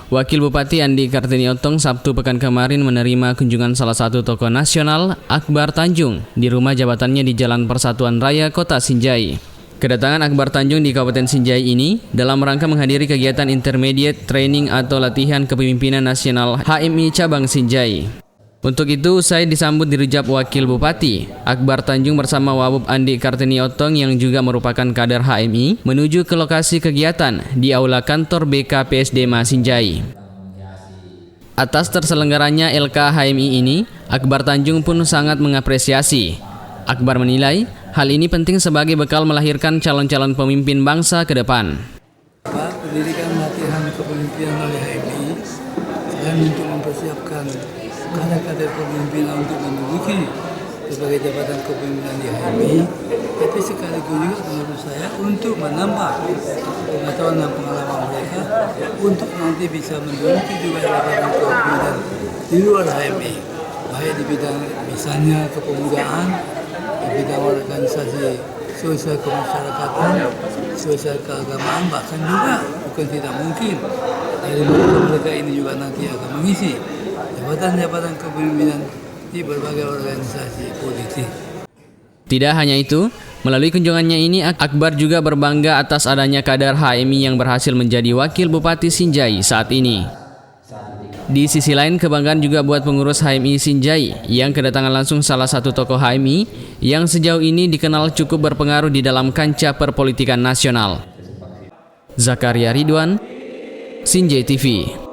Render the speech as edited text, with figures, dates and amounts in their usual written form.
Wakil Bupati Andi Kartini Otong Sabtu pekan kemarin menerima kunjungan salah satu tokoh nasional, Akbar Tanjung, di rumah jabatannya di Jalan Persatuan Raya, Kota Sinjai. Kedatangan Akbar Tanjung di Kabupaten Sinjai ini dalam rangka menghadiri kegiatan Intermediate Training atau Latihan Kepemimpinan Nasional HMI Cabang Sinjai. Untuk itu, usai disambut dirujak Wakil Bupati, Akbar Tanjung bersama Wabub Andi Kartini Otong yang juga merupakan kader HMI menuju ke lokasi kegiatan di Aula Kantor BKPSDM Sinjai. Atas terselenggaranya LK HMI ini, Akbar Tanjung pun sangat mengapresiasi. Akbar menilai hal ini penting sebagai bekal melahirkan calon-calon pemimpin bangsa ke depan. Pendidikan latihan kepemimpinan oleh HMI selain untuk mempersiapkan kader-kader pemimpinan untuk menduduki berbagai jabatan kepemimpinan di HMI, tapi sekaligus juga menurut saya untuk menambah pengetahuan dan pengalaman mereka untuk nanti bisa menduduki juga jabatan kepemimpinan di luar HMI, baik di bidang misalnya kepemudaan, di bidang organisasi sosial kemasyarakatan, sosial keagamaan, bahkan juga bukan tidak mungkin dari mereka ini juga nanti akan mengisi jabatan-jabatan kepemimpinan di berbagai organisasi politik. Tidak hanya itu, melalui kunjungannya ini Akbar juga berbangga atas adanya kader HMI yang berhasil menjadi Wakil Bupati Sinjai saat ini. Di sisi lain, kebanggaan juga buat pengurus HMI Sinjai yang kedatangan langsung salah satu tokoh HMI yang sejauh ini dikenal cukup berpengaruh di dalam kancah perpolitikan nasional. Zakaria Ridwan, Sinjai TV.